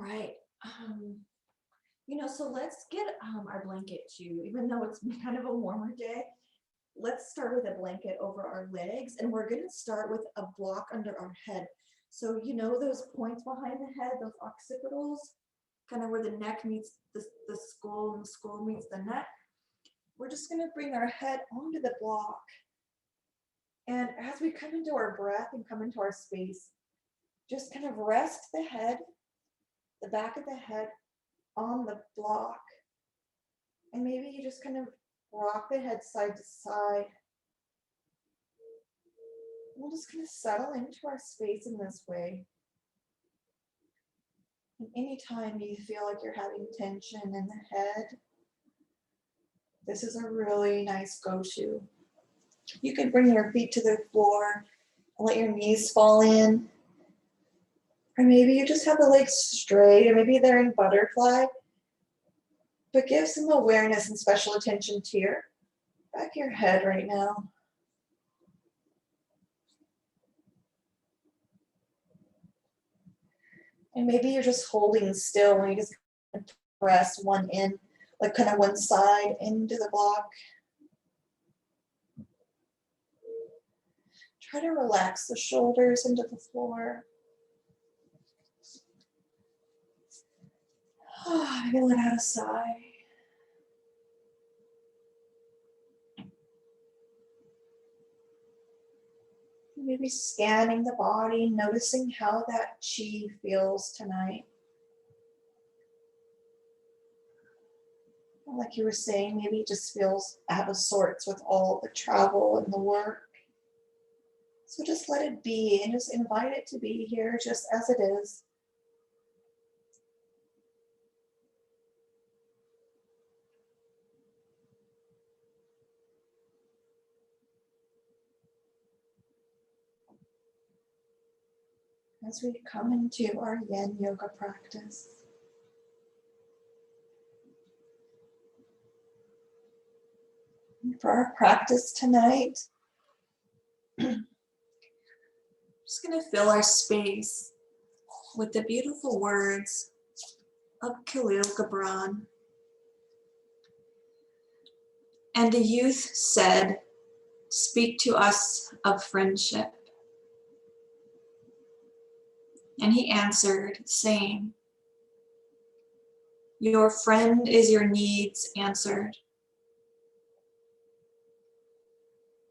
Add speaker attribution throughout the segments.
Speaker 1: right. So let's get our blanket too, even though it's kind of a warmer day. Let's start with a blanket over our legs, and we're going to start with a block under our head. So those points behind the head, those occipitals, kind of where the neck meets the skull and the skull meets the neck. We're just going to bring our head onto the block. And as we come into our breath and come into our space, just kind of rest the head, the back of the head on the block. And maybe you just kind of rock the head side to side. We'll just kind of settle into our space in this way. And anytime you feel like you're having tension in the head, this is a really nice go-to. You can bring your feet to the floor and let your knees fall in. Or maybe you just have the legs straight, or maybe they're in butterfly. But give some awareness and special attention to your back of your head right now. And maybe you're just holding still and you just press one in, like kind of one side into the block. Try to relax the shoulders into the floor. Maybe let out a sigh. Maybe scanning the body, noticing how that chi feels tonight. Like you were saying, maybe it just feels out of sorts with all the travel and the work. So just let it be and just invite it to be here just as it is. As we come into our Yin Yoga practice. And for our practice tonight, I'm just going to fill our space with the beautiful words of Kahlil Gibran. And a youth said, "Speak to us of friendship." And he answered, saying, "Your friend is your needs answered.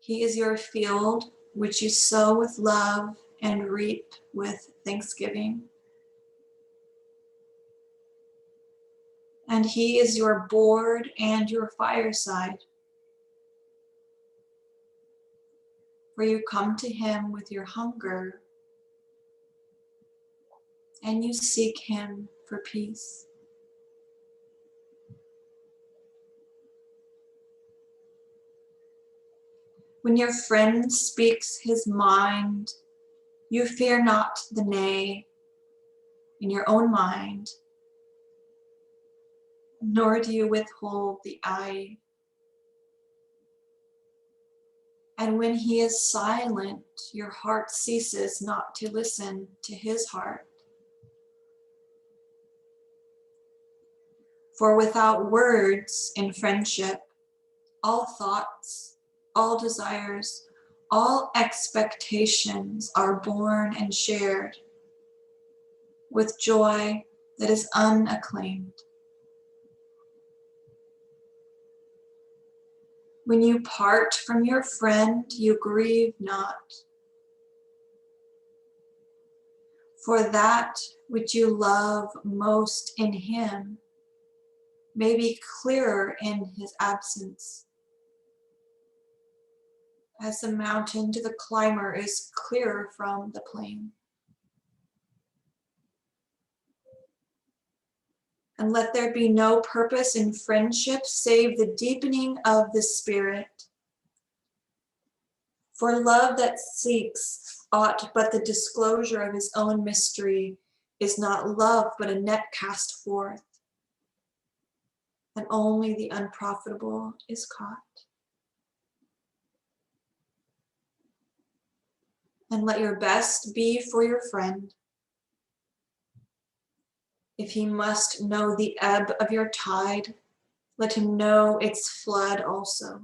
Speaker 1: He is your field, which you sow with love and reap with thanksgiving. And he is your board and your fireside. For you come to him with your hunger, and you seek him for peace. When your friend speaks his mind, you fear not the nay in your own mind, nor do you withhold the I. And when he is silent, your heart ceases not to listen to his heart. For without words in friendship, all thoughts, all desires, all expectations are born and shared with joy that is unacclaimed. When you part from your friend, you grieve not. For that which you love most in him may be clearer in his absence, as the mountain to the climber is clearer from the plain. And let there be no purpose in friendship save the deepening of the spirit. For love that seeks aught but the disclosure of his own mystery is not love but a net cast forth, and only the unprofitable is caught. And let your best be for your friend, If he must know the ebb of your tide, let him know its flood also.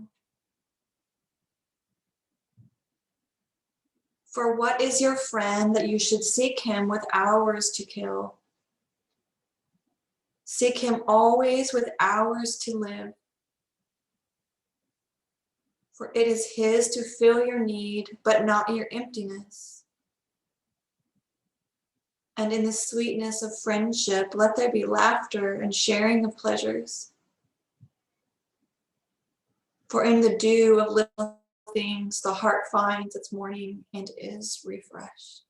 Speaker 1: For what is your friend that you should seek him with hours to kill? Seek him always with hours to live. For it is his to fill your need, but not your emptiness. And in the sweetness of friendship, let there be laughter and sharing of pleasures. For in the dew of little things, the heart finds its morning and is refreshed.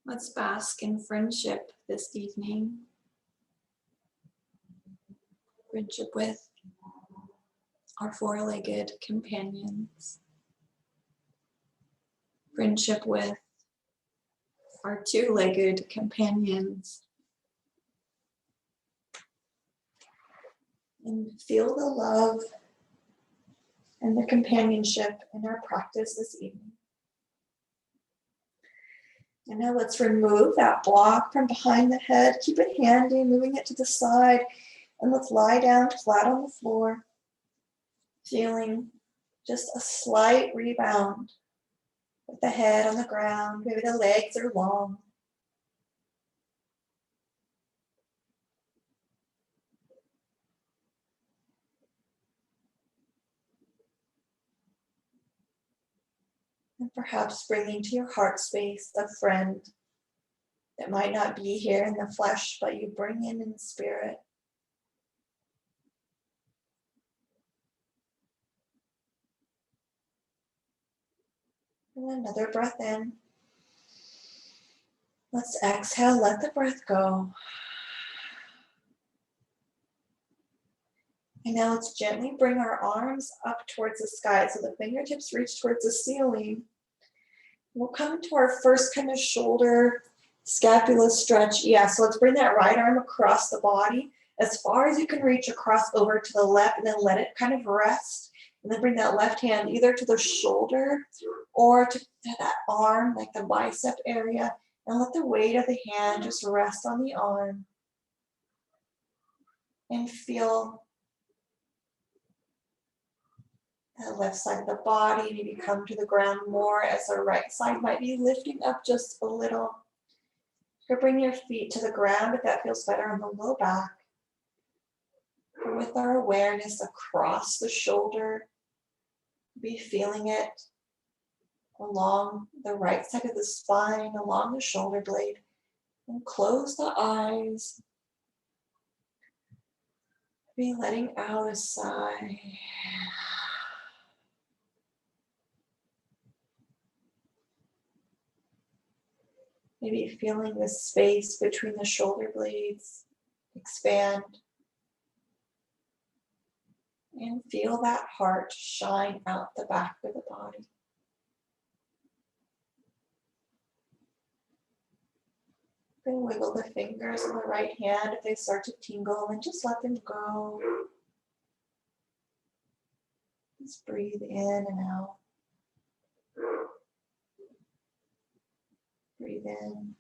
Speaker 1: Let's bask in friendship this evening. Friendship with our four-legged companions. Friendship with our two-legged companions. And feel the love and the companionship in our practice this evening. And now let's remove that block from behind the head. Keep it handy, moving it to the side. And let's lie down flat on the floor, feeling just a slight rebound with the head on the ground. Maybe the legs are long. And perhaps bringing to your heart space a friend that might not be here in the flesh, but you bring in the spirit. And another breath in. Let's exhale, let the breath go. And now let's gently bring our arms up towards the sky so the fingertips reach towards the ceiling. We'll come to our first kind of shoulder scapula stretch. Yeah, so let's bring that right arm across the body as far as you can reach across over to the left, and then let it kind of rest. And then bring that left hand either to the shoulder or to that arm, like the bicep area, and let the weight of the hand just rest on the arm. And feel that left side of the body maybe come to the ground more as the right side might be lifting up just a little. You can bring your feet to the ground if that feels better on the low back. With our awareness across the shoulder, be feeling it along the right side of the spine, along the shoulder blade, and close the eyes. Be letting out a sigh. Maybe feeling the space between the shoulder blades expand. And feel that heart shine out the back of the body. You can wiggle the fingers on the right hand if they start to tingle, and just let them go. Just breathe in and out. Breathe in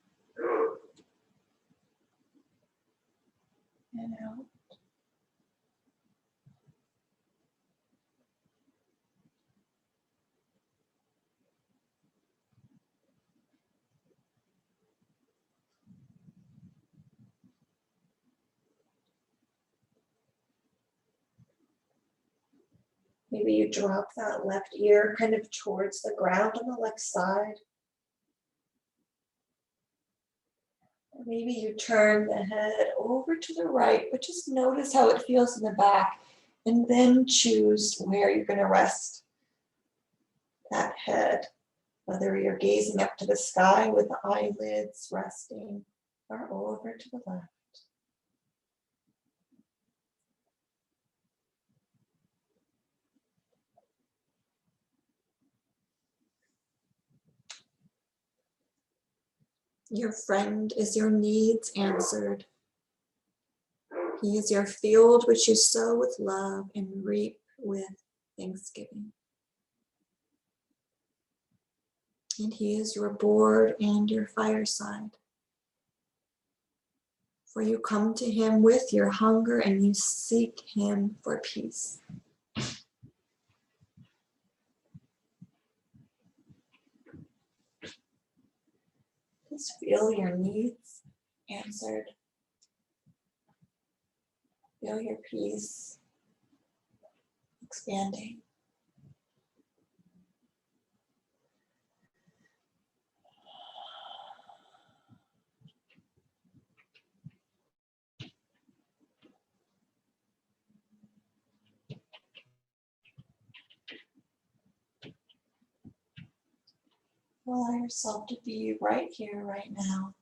Speaker 1: and out. Maybe you drop that left ear kind of towards the ground on the left side. Or maybe you turn the head over to the right, but just notice how it feels in the back, and then choose where you're going to rest that head, whether you're gazing up to the sky with the eyelids resting or over to the left. Your friend is your needs answered. He is your field which you sow with love and reap with thanksgiving. And he is your board and your fireside. For you come to him with your hunger and you seek him for peace. Just feel your needs answered. Feel your peace expanding. Allow yourself to be right here, right now.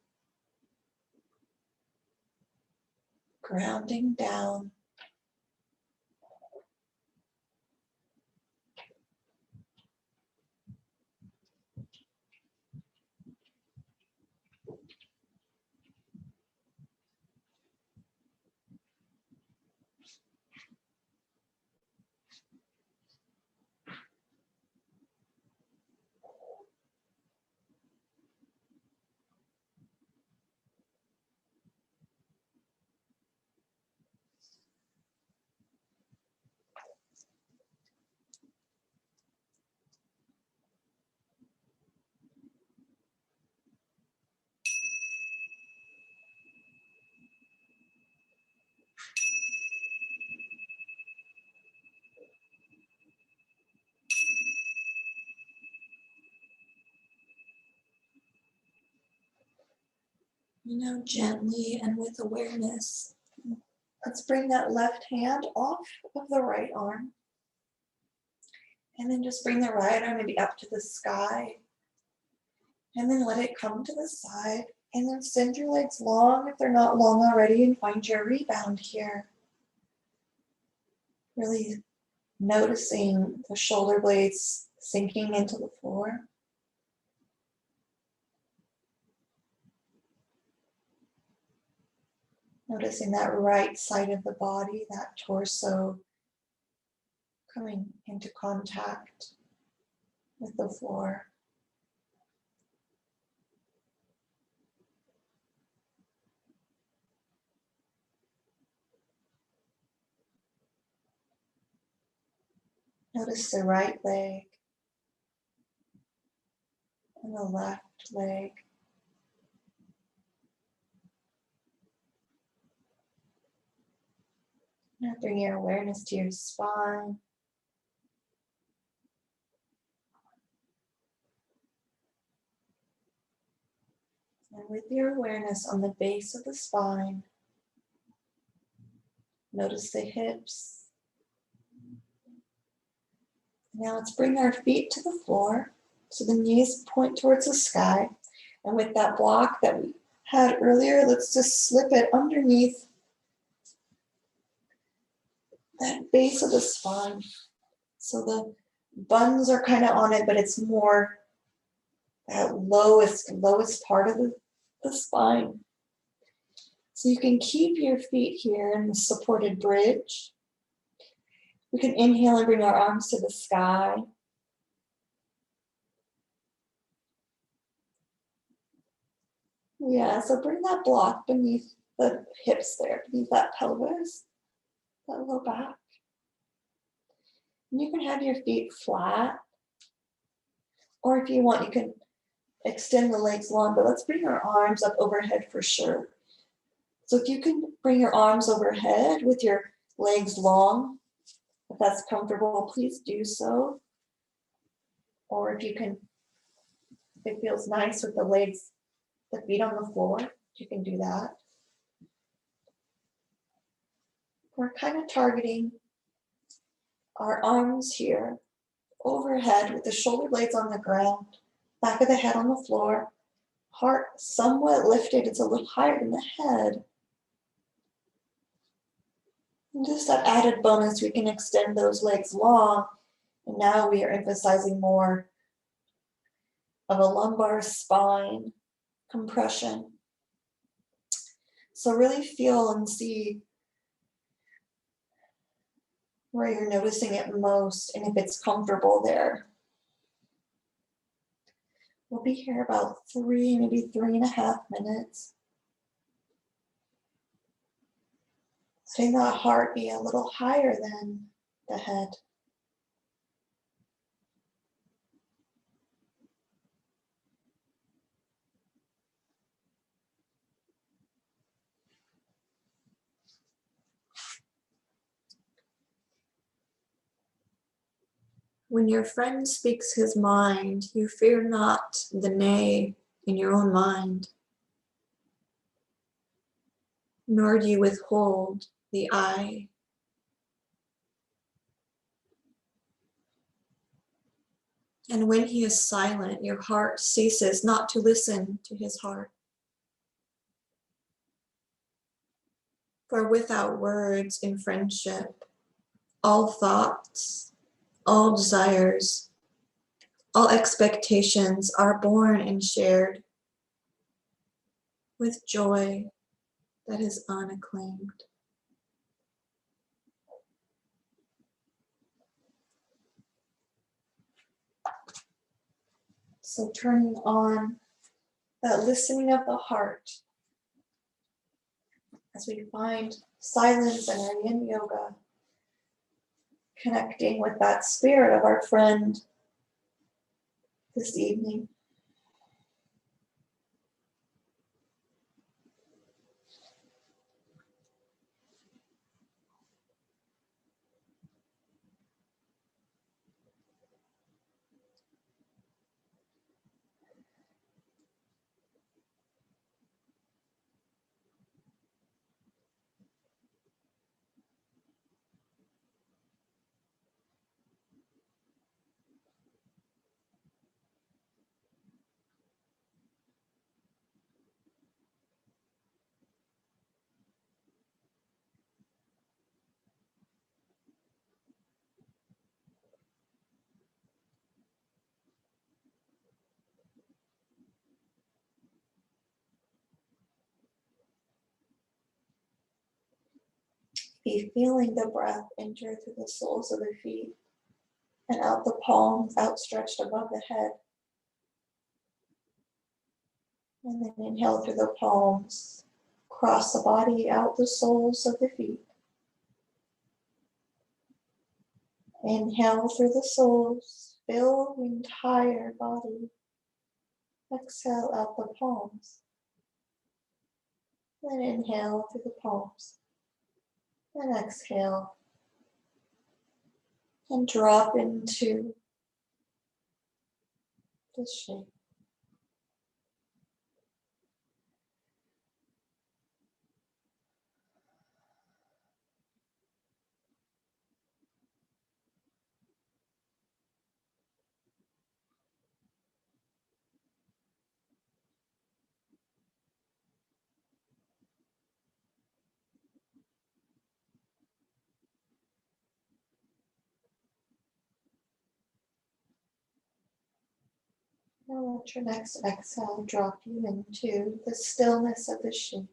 Speaker 1: Grounding down. Gently and with awareness. Let's bring that left hand off of the right arm. And then just bring the right arm maybe up to the sky. And then let it come to the side. And then send your legs long if they're not long already and find your rebound here. Really noticing the shoulder blades sinking into the floor. Noticing that right side of the body, that torso, coming into contact with the floor. Notice the right leg and the left leg. Now bring your awareness to your spine. And with your awareness on the base of the spine, notice the hips. Now let's bring our feet to the floor so the knees point towards the sky. And with that block that we had earlier, let's just slip it underneath that base of the spine. So the buns are kind of on it, but it's more that lowest part of the spine. So you can keep your feet here in the supported bridge. We can inhale and bring our arms to the sky. Yeah, so bring that block beneath the hips there, beneath that pelvis, that low back. And you can have your feet flat, or if you want, you can extend the legs long, but let's bring our arms up overhead for sure. So if you can bring your arms overhead with your legs long, if that's comfortable, please do so. Or if you can, if it feels nice with the legs, the feet on the floor, you can do that. We're kind of targeting our arms here overhead with the shoulder blades on the ground, back of the head on the floor, heart somewhat lifted, it's a little higher than the head. And just that added bonus, we can extend those legs long, and now we are emphasizing more of a lumbar spine compression. So really feel and see where you're noticing it most and if it's comfortable there. We'll be here about 3, maybe 3.5 minutes. Letting the heart be a little higher than the head. When your friend speaks his mind, you fear not the nay in your own mind, nor do you withhold the I. And when he is silent, your heart ceases not to listen to his heart. For without words in friendship, all thoughts, all desires, all expectations are born and shared with joy that is unacclaimed. So turning on that listening of the heart as we find silence in our Yin Yoga, connecting with that spirit of our friend this evening. Be feeling the breath enter through the soles of the feet and out the palms outstretched above the head. And then inhale through the palms, cross the body out the soles of the feet. Inhale through the soles, fill the entire body. Exhale out the palms. Then inhale through the palms. And exhale. And drop into the shape. Now let your next exhale drop you into the stillness of the shape.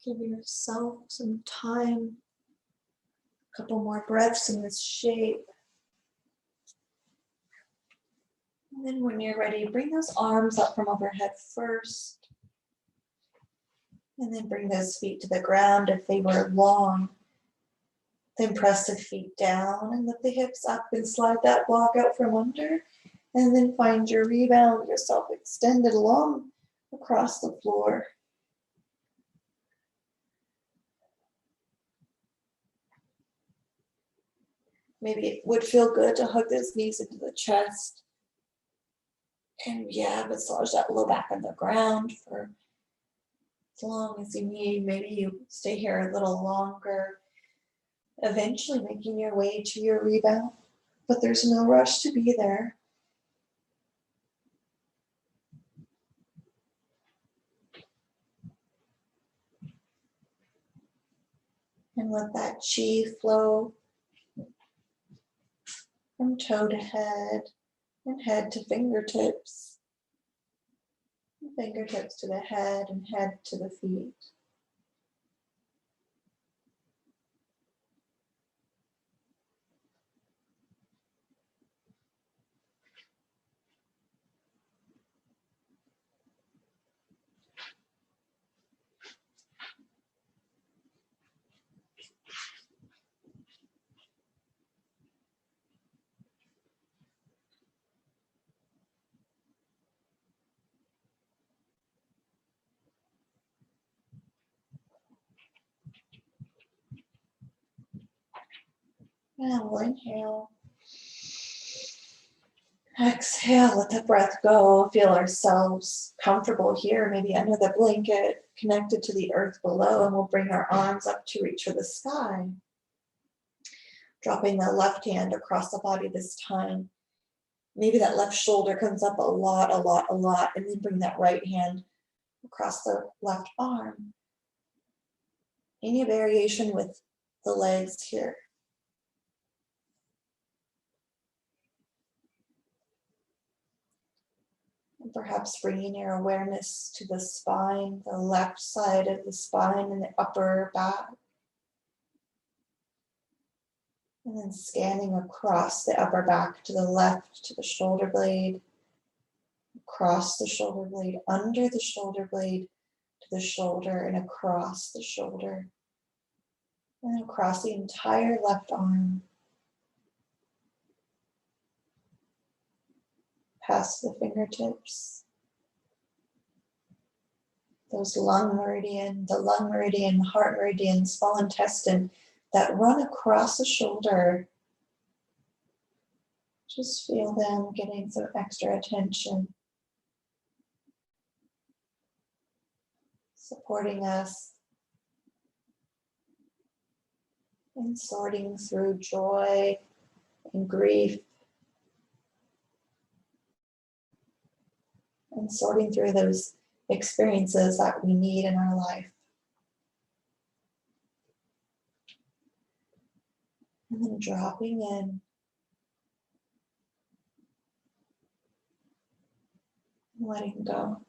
Speaker 1: Give yourself some time, a couple more breaths in this shape. And then when you're ready, bring those arms up from overhead first. And then bring those feet to the ground if they were long. Then press the feet down and lift the hips up and slide that block out from under. And then find your rebound, yourself extended long across the floor. Maybe it would feel good to hug those knees into the chest. And massage that low back on the ground for as long as you need. Maybe you stay here a little longer, eventually making your way to your rebound, but there's no rush to be there. And let that chi flow from toe to head and head to fingertips. Fingertips to the head and head to the feet. And we'll inhale. Exhale, let the breath go. Feel ourselves comfortable here, maybe under the blanket, connected to the earth below, and we'll bring our arms up to reach for the sky. Dropping the left hand across the body this time. Maybe that left shoulder comes up a lot, and then bring that right hand across the left arm. Any variation with the legs here. And perhaps bringing your awareness to the spine, the left side of the spine and the upper back. And then scanning across the upper back to the left, to the shoulder blade, across the shoulder blade, under the shoulder blade, to the shoulder and across the shoulder. And across the entire left arm. Past the fingertips. Those lung meridian, the lung meridian, heart meridian, small intestine that run across the shoulder. Just feel them getting some extra attention. Supporting us in sorting through joy and grief. And sorting through those experiences that we need in our life. And then dropping in. And letting go.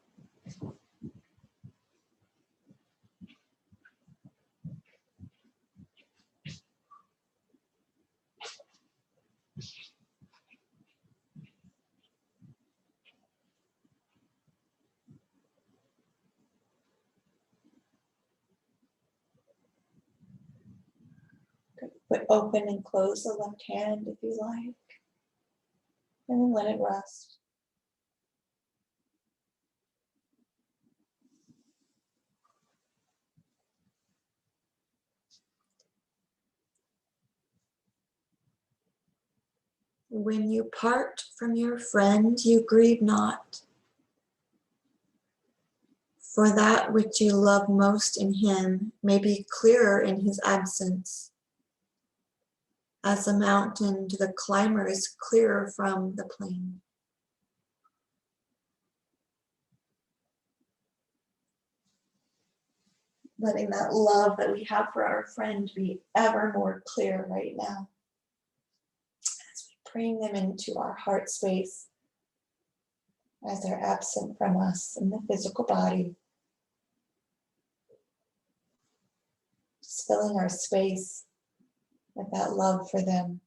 Speaker 1: But open and close the left hand if you like. And then let it rest. When you part from your friend, you grieve not. For that which you love most in him may be clearer in his absence. As a mountain to the climber is clearer from the plain. Letting that love that we have for our friend be ever more clear right now. As we bring them into our heart space, as they're absent from us in the physical body. Just filling our space with that love for them.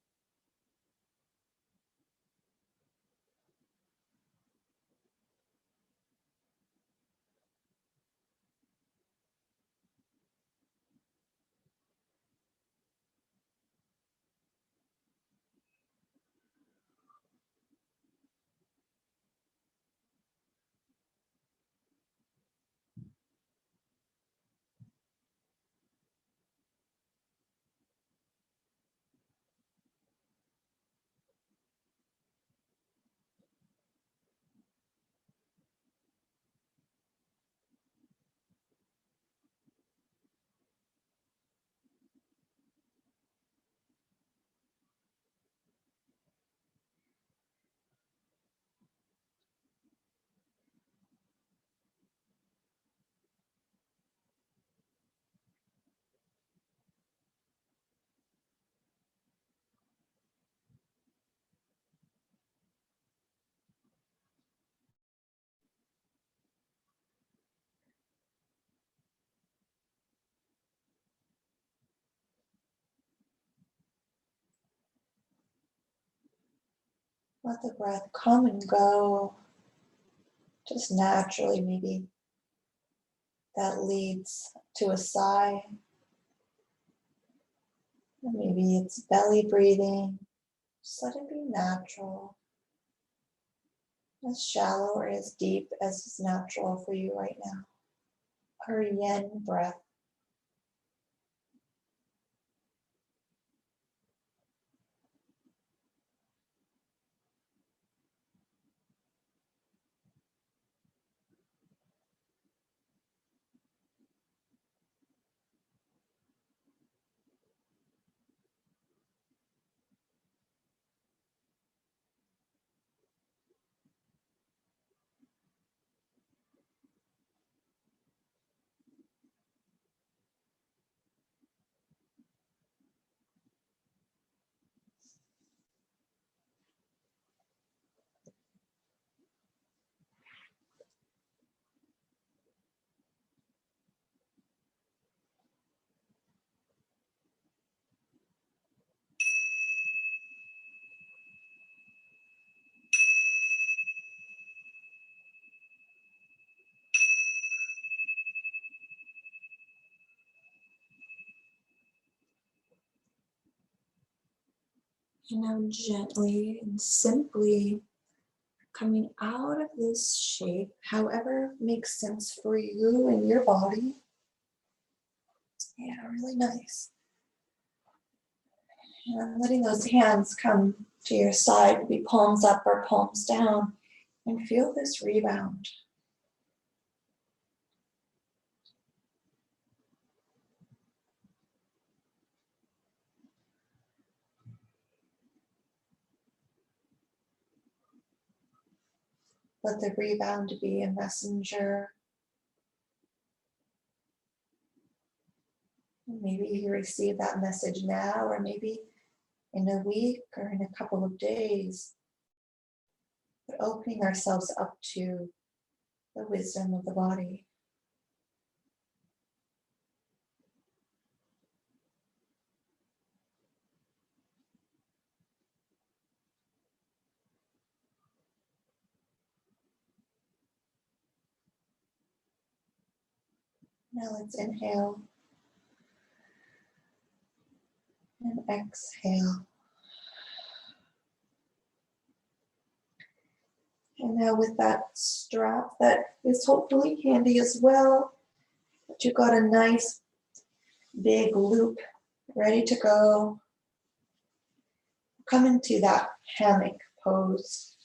Speaker 1: Let the breath come and go just naturally. Maybe that leads to a sigh. Or maybe it's belly breathing. Just let it be natural. As shallow or as deep as is natural for you right now. Our yin breath. And now gently and simply coming out of this shape, however makes sense for you and your body. Yeah, really nice. And letting those hands come to your side, be palms up or palms down, and feel this rebound. Let the rebound be a messenger. Maybe you receive that message now, or maybe in a week or in a couple of days. But opening ourselves up to the wisdom of the body. Now let's inhale and exhale. And now with that strap that is hopefully handy as well, that you've got a nice big loop ready to go. Come into that hammock pose.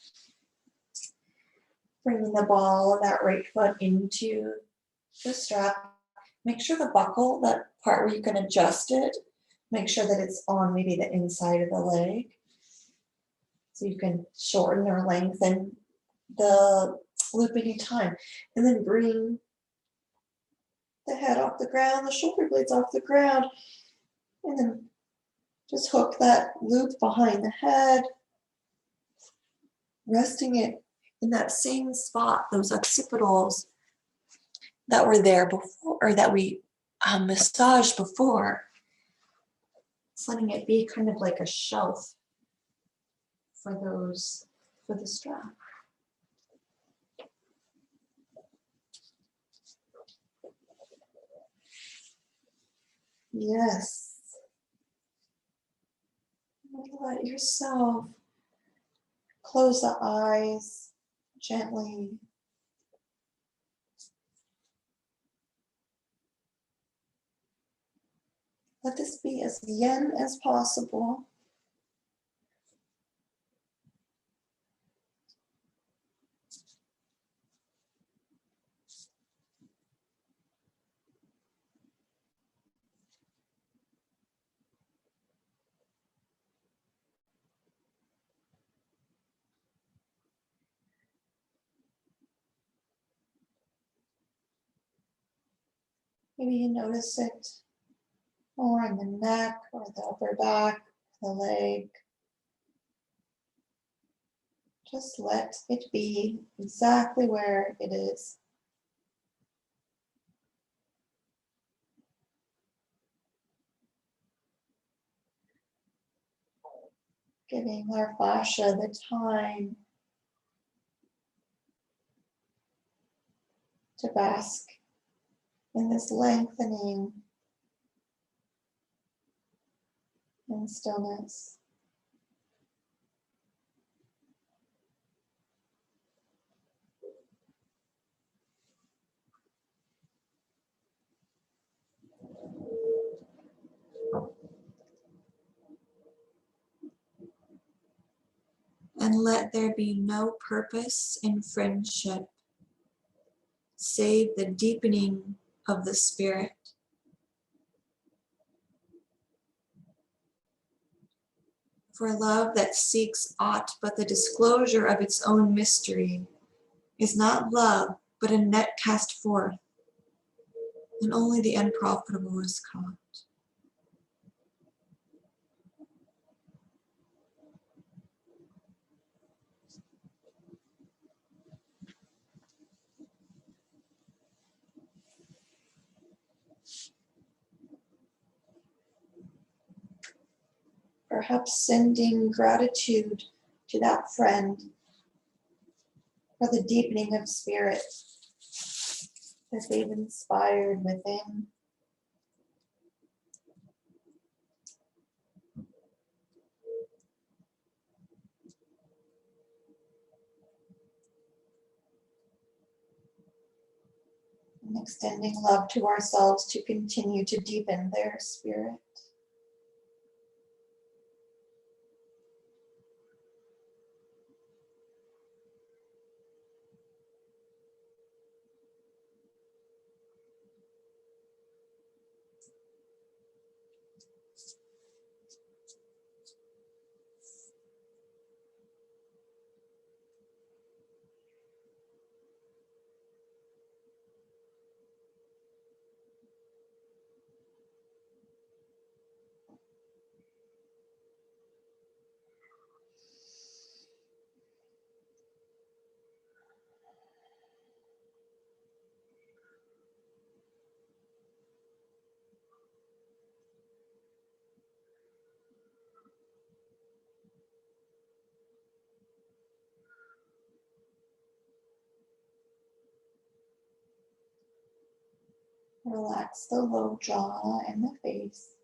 Speaker 1: Bringing the ball of that right foot into the strap. Make sure the buckle, that part where you can adjust it, make sure that it's on maybe the inside of the leg. So you can shorten or lengthen the loop anytime. And then bring the head off the ground, the shoulder blades off the ground, and then just hook that loop behind the head, resting it in that same spot, those occipitals that were there before, or that we massaged before. Just letting it be kind of like a shelf for the strap. Yes. Let yourself close the eyes gently. Let this be as yin as possible. Maybe you notice it more in the neck or the upper back, the leg. Just let it be exactly where it is. Giving our fascia the time to bask in this lengthening and stillness. And let there be no purpose in friendship, save the deepening of the spirit. For love that seeks aught but the disclosure of its own mystery is not love, but a net cast forth, and only the unprofitable is caught. Perhaps sending gratitude to that friend for the deepening of spirit that they've inspired within. And extending love to ourselves to continue to deepen their spirit. Relax the low jaw and the face.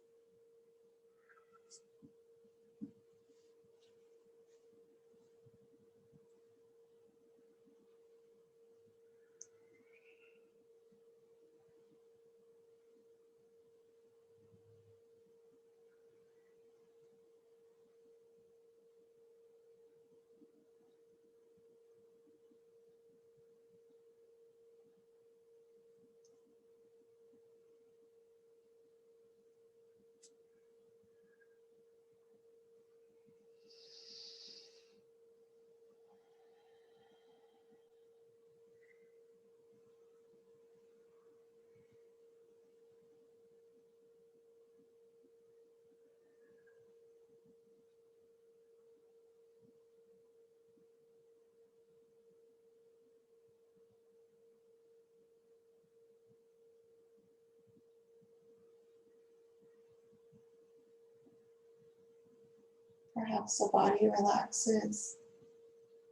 Speaker 1: Perhaps the body relaxes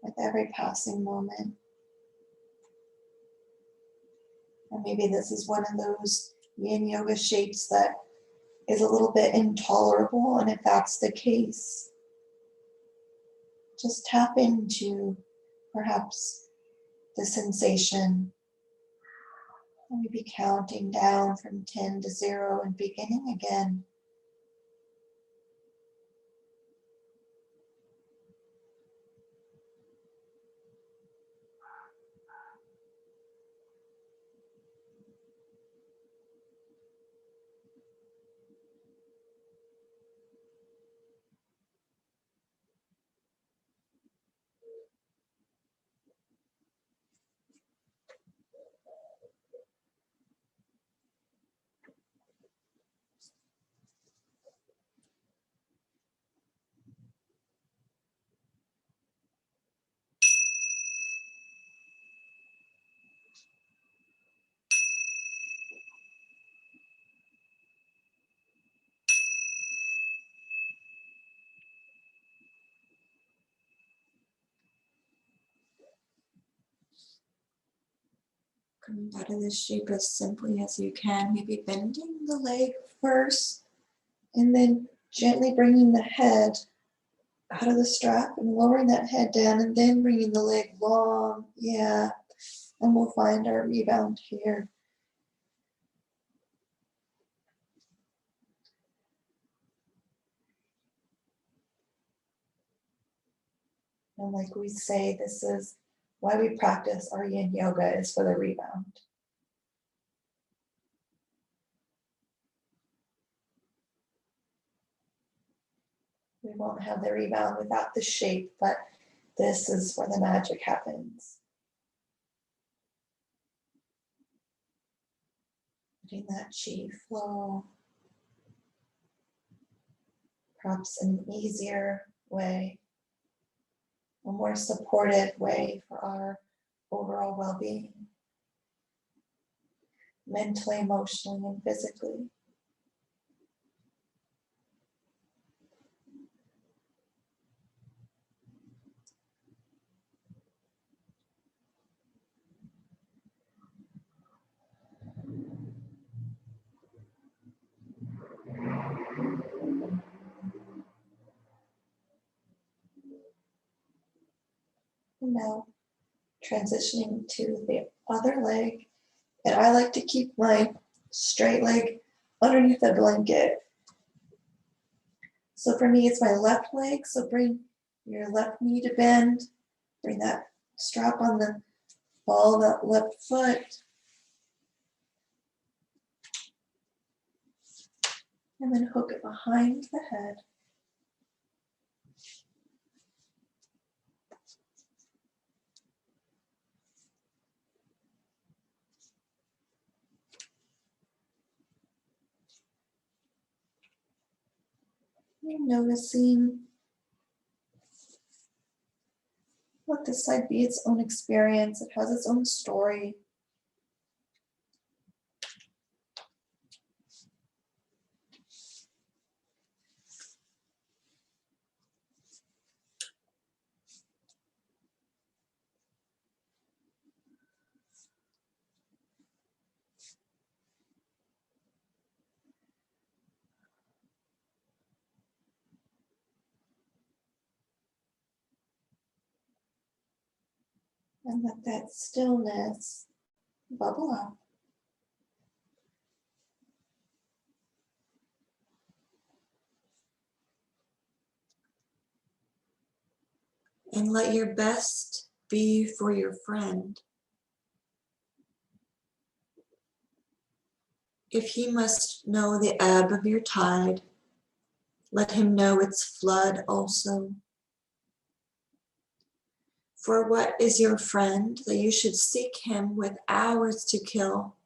Speaker 1: with every passing moment. Or maybe this is one of those Yin Yoga shapes that is a little bit intolerable, and if that's the case, just tap into perhaps the sensation, and maybe counting down from 10 to 0 and beginning again. Coming out of this shape as simply as you can, maybe bending the leg first, and then gently bringing the head out of the strap and lowering that head down, and then bringing the leg long. Yeah, and we'll find our rebound here. And like we say, this is why we practice our Yin Yoga, is for the rebound. We won't have the rebound without the shape, but this is where the magic happens. Letting that chi flow, perhaps in an easier way, a more supportive way for our overall well-being, mentally, emotionally, and physically. And now transitioning to the other leg. And I like to keep my straight leg underneath the blanket. So for me, it's my left leg. So bring your left knee to bend. Bring that strap on the ball of that left foot. And then hook it behind the head. You're noticing, let this side be its own experience. It has its own story. And let that stillness bubble up. And let your best be for your friend. If he must know the ebb of your tide, let him know its flood also. For what is your friend that you should seek him with hours to kill?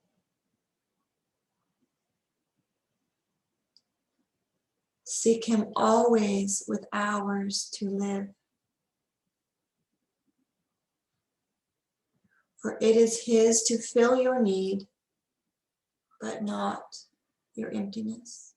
Speaker 1: Seek him always with hours to live. For it is his to fill your need, but not your emptiness.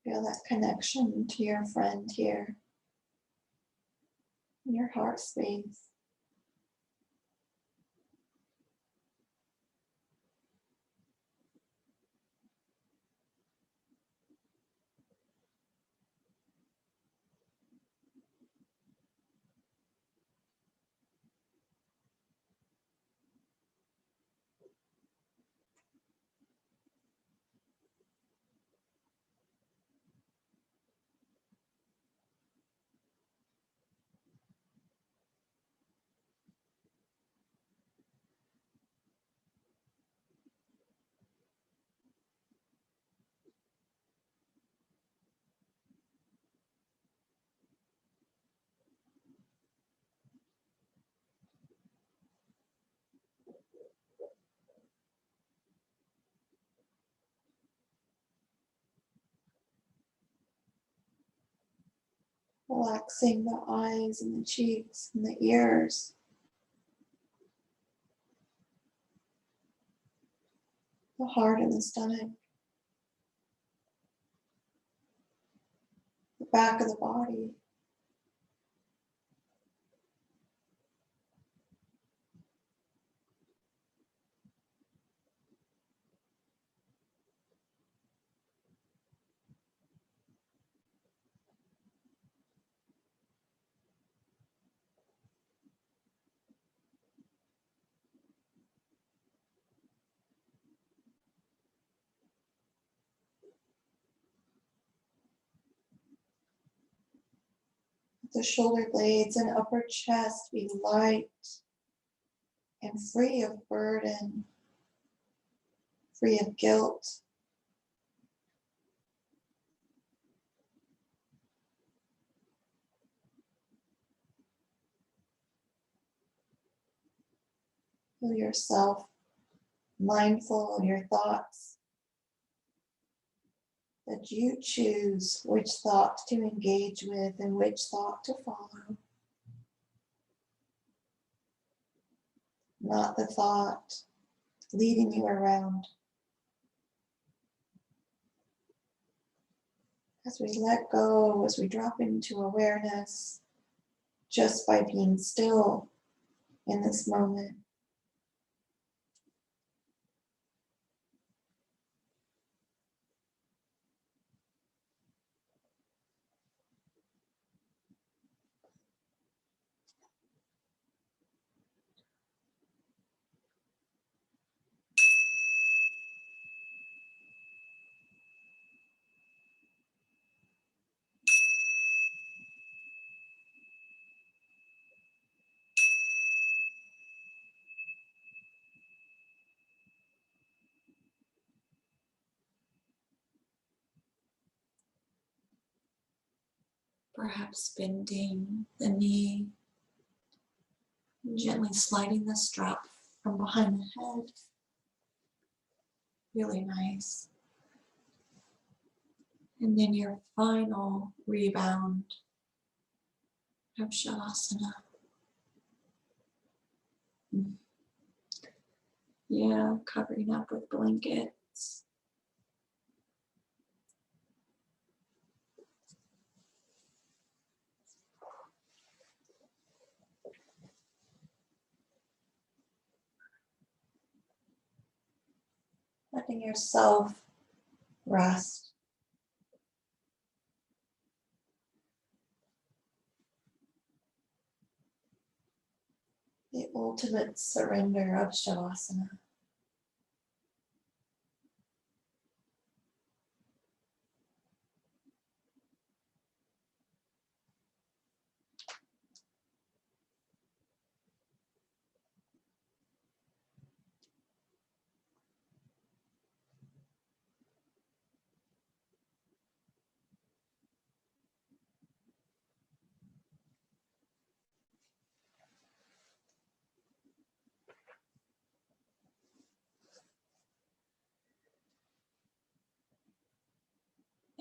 Speaker 1: Feel that connection to your friend here in your heart space. Relaxing the eyes and the cheeks and the ears. The heart and the stomach. The back of the body. The shoulder blades and upper chest be light and free of burden, free of guilt. Feel yourself mindful of your thoughts, that you choose which thought to engage with and which thought to follow. Not the thought leading you around. As we let go, as we drop into awareness, just by being still in this moment. Perhaps bending the knee, gently sliding the strap from behind the head. Really nice. And then your final rebound of Shavasana. Yeah, covering up with blankets. Letting yourself rest. The ultimate surrender of Shavasana.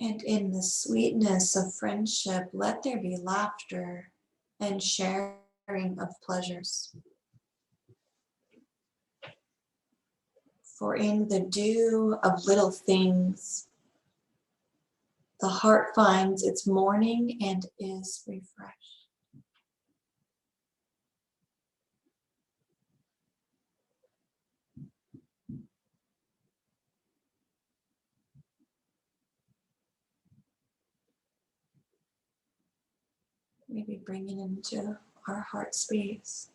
Speaker 1: And in the sweetness of friendship, let there be laughter and sharing of pleasures. For in the dew of little things, the heart finds its morning and is refreshed. Maybe bringing into our heart space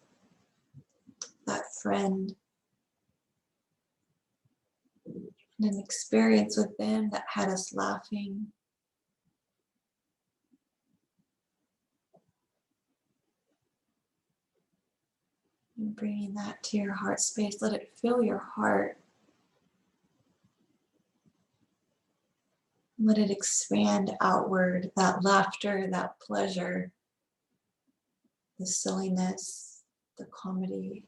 Speaker 1: that friend and an experience with them that had us laughing. And bringing that to your heart space, let it fill your heart. Let it expand outward, that laughter, that pleasure, the silliness, the comedy.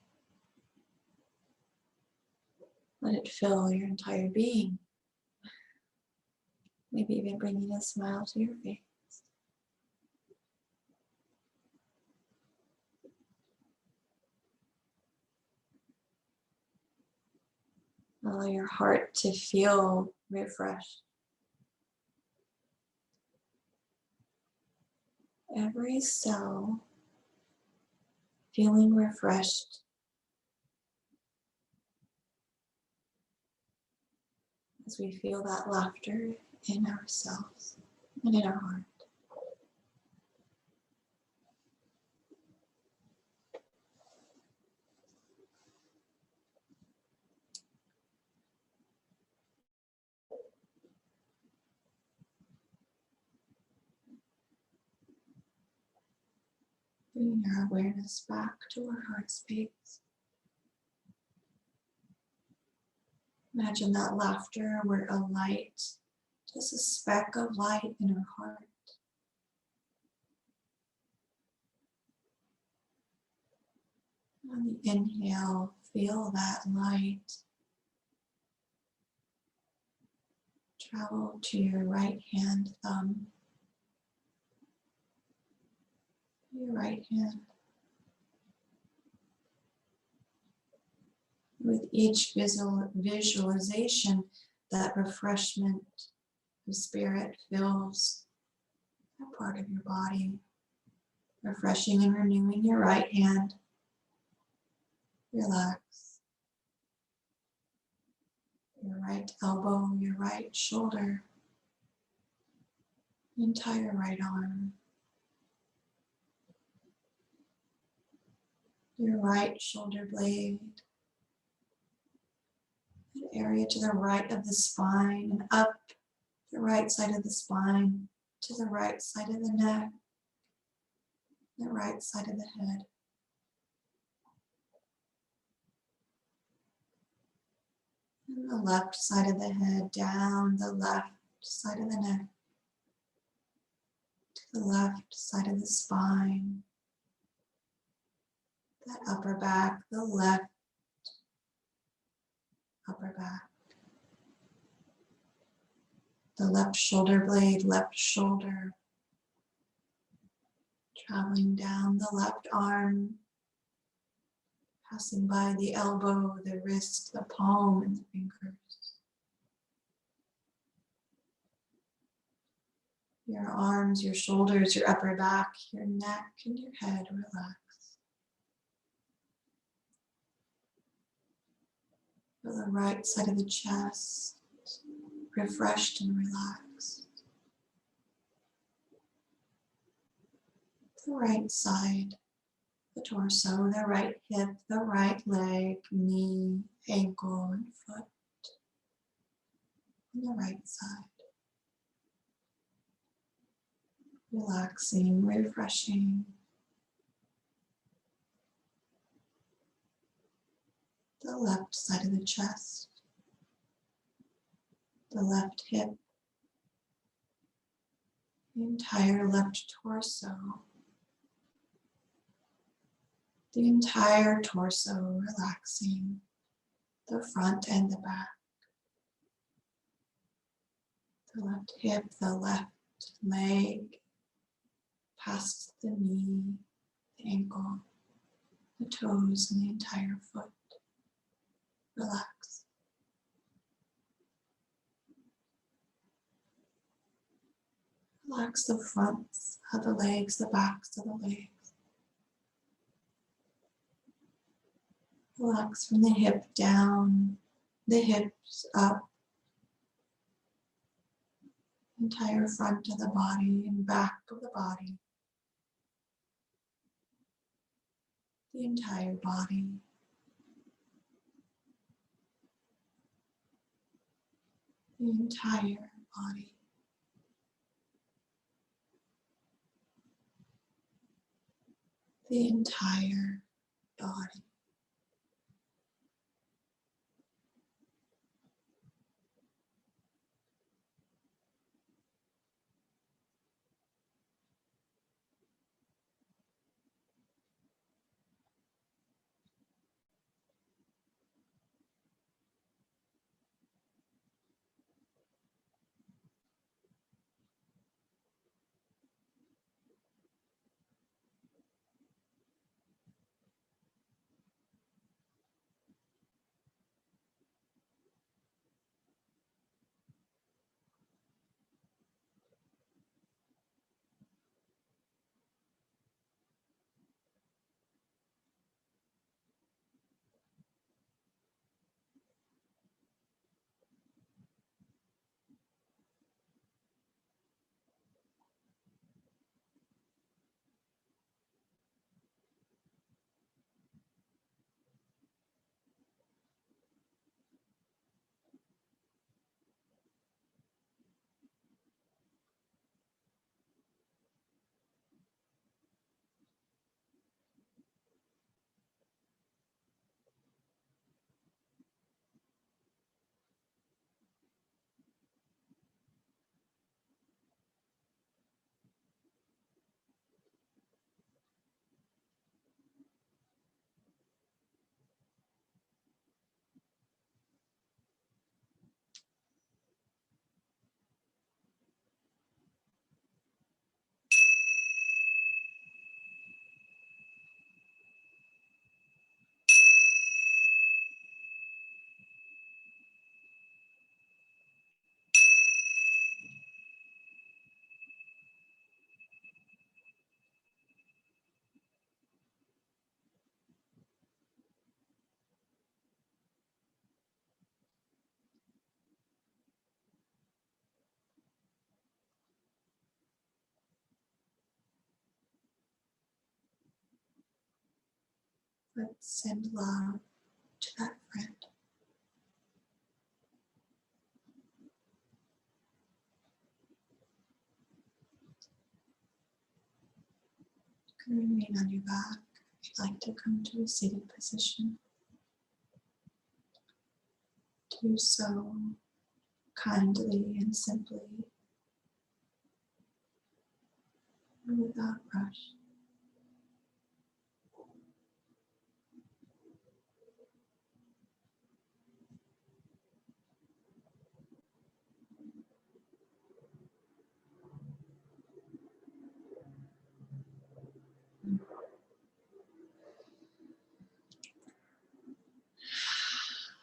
Speaker 1: Let it fill your entire being. Maybe even bringing a smile to your face. Allow your heart to feel refreshed. Every cell feeling refreshed as we feel that laughter in ourselves and in our heart. Bringing our awareness back to our heart space. Imagine that laughter were a light, just a speck of light in our heart. On the inhale, feel that light travel to your right hand thumb, your right hand. With each visualization, that refreshment of spirit fills that part of your body, refreshing and renewing your right hand. Relax your right elbow, your right shoulder, the entire right arm, your right shoulder blade, an area to the right of the spine and up the right side of the spine to the right side of the neck, the right side of the head. And the left side of the head down the left side of the neck to the left side of the spine, that upper back, the left upper back, the left shoulder blade, left shoulder, traveling down the left arm, passing by the elbow, the wrist, the palm, and the fingers. Your arms, your shoulders, your upper back, your neck, and your head relax. Feel the right side of the chest refreshed and relaxed. The right side, the torso, the right hip, the right leg, knee, ankle, and foot. On the right side. Relaxing, refreshing. The left side of the chest, the left hip, the entire left torso, the entire torso relaxing, the front and the back, the left hip, the left leg, past the knee, the ankle, the toes, and the entire foot. Relax. Relax the fronts of the legs, the backs of the legs. Relax from the hip down, the hips up, entire front of the body and back of the body, the entire body. The entire body. The entire body. but send love to that friend. You can remain on your back if you'd like to come to a seated position. Do so kindly and simply and without rush.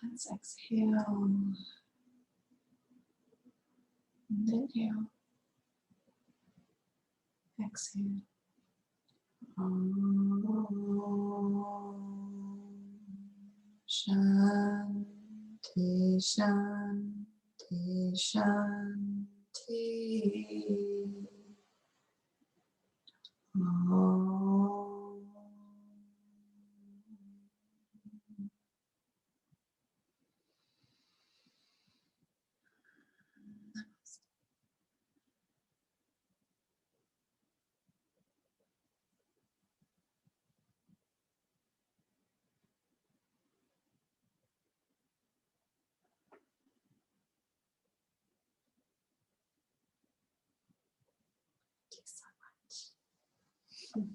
Speaker 1: Let's exhale and inhale. Exhale. Shanti, shanti, shanti. Thank you so much.